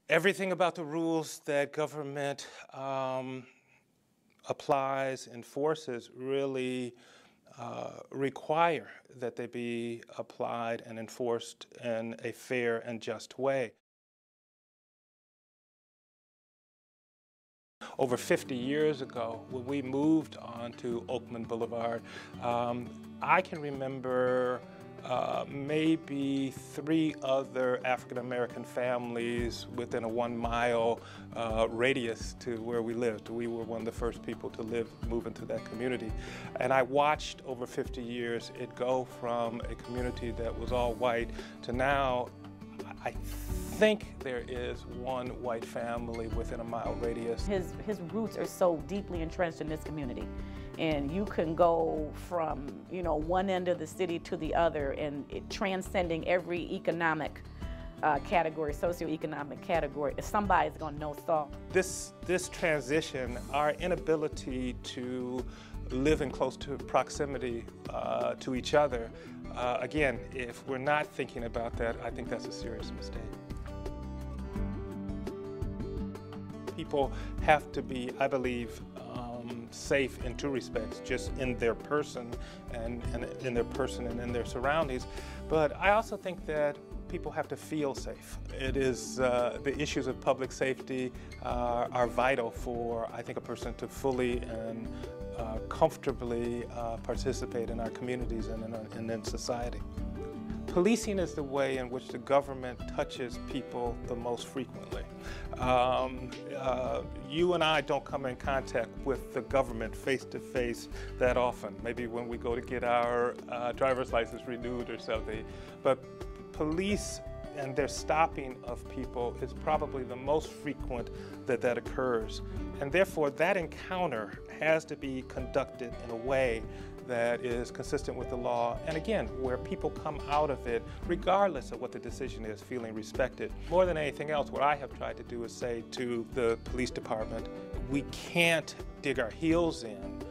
Everything about the rules that government applies, enforces, really require that they be applied and enforced in a fair and just way. Over 50 years ago, when we moved onto Oakland Boulevard, I can remember maybe 3 other African-American families within a 1-mile radius to where we lived. We were one of the first people to move into that community. And I watched over 50 years it go from a community that was all white to now, I think there is one white family within a mile radius. His roots are so deeply entrenched in this community. And you can go from, one end of the city to the other, and transcending every economic category, socioeconomic category. If somebody's gonna know Saul. This transition, our inability to live in close proximity to each other, again, if we're not thinking about that, I think that's a serious mistake. People have to be, I believe, safe in 2 respects, just in their person and in their surroundings. But I also think that people have to feel safe. It is the issues of public safety are vital for, I think, a person to fully and comfortably participate in our communities and in society. Policing is the way in which the government touches people the most frequently. You and I don't come in contact with the government face-to-face that often, maybe when we go to get our driver's license renewed or something. But police and their stopping of people is probably the most frequent that occurs. And therefore, that encounter has to be conducted in a way that is consistent with the law, and again, where people come out of it, regardless of what the decision is, feeling respected. More than anything else, what I have tried to do is say to the police department, we can't dig our heels in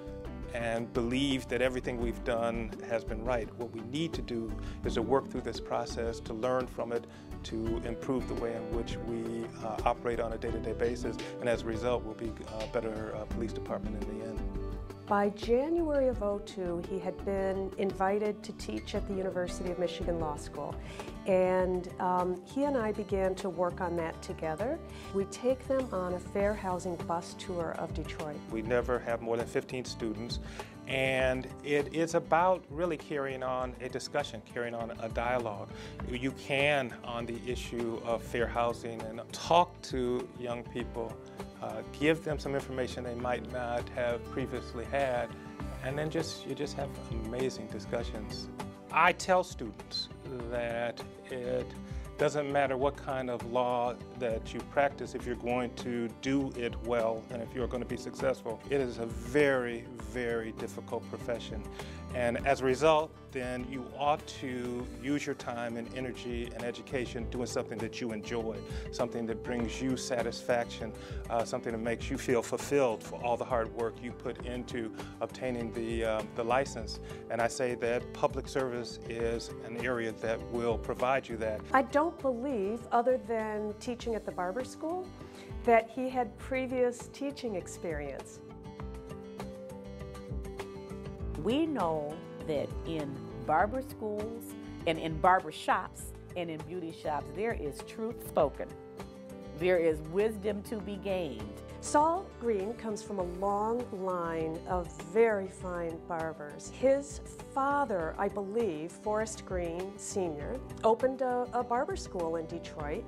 and believe that everything we've done has been right. What we need to do is to work through this process, to learn from it, to improve the way in which we operate on a day-to-day basis, and as a result, we'll be a better police department in the end. By January of '02, he had been invited to teach at the University of Michigan Law School, and he and I began to work on that together. We take them on a fair housing bus tour of Detroit. We never have more than 15 students, and it is about really carrying on a discussion, carrying on a dialogue. You can, on the issue of fair housing, and talk to young people, give them some information they might not have previously had, and then you just have amazing discussions. I tell students that it doesn't matter what kind of law that you practice if you're going to do it well and if you're going to be successful. It is a very, very difficult profession. And as a result, then you ought to use your time and energy and education doing something that you enjoy, something that brings you satisfaction, something that makes you feel fulfilled for all the hard work you put into obtaining the license. And I say that public service is an area that will provide you that. I don't believe, other than teaching at the barber school, that he had previous teaching experience. We know that in barber schools and in barber shops and in beauty shops, there is truth spoken. There is wisdom to be gained. Saul Green comes from a long line of very fine barbers. His father, I believe, Forrest Green Sr., opened a barber school in Detroit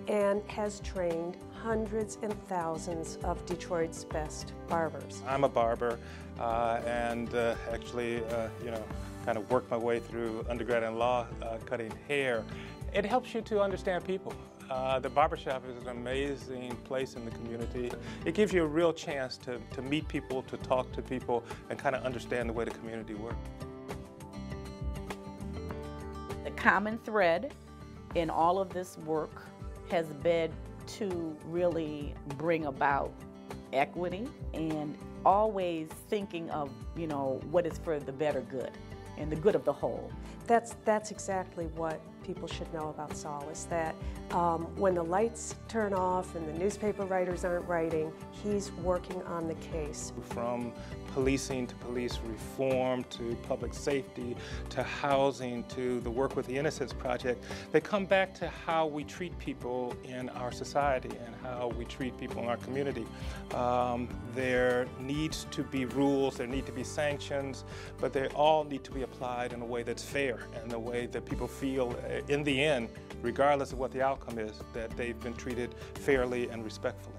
and has trained hundreds and thousands of Detroit's best barbers. I'm a barber and actually, kind of worked my way through undergrad in law, cutting hair. It helps you to understand people. The barbershop is an amazing place in the community. It gives you a real chance to meet people, to talk to people, and kind of understand the way the community works. The common thread in all of this work has been to really bring about equity and always thinking of, what is for the better good and the good of the whole. That's exactly what people should know about Saul is that when the lights turn off and the newspaper writers aren't writing, he's working on the case. From policing to police reform to public safety to housing to the Work with the Innocence Project, they come back to how we treat people in our society and how we treat people in our community. There needs to be rules, there need to be sanctions, but they all need to be applied in a way that's fair and a way that people feel, in the end, regardless of what the outcome is, that they've been treated fairly and respectfully.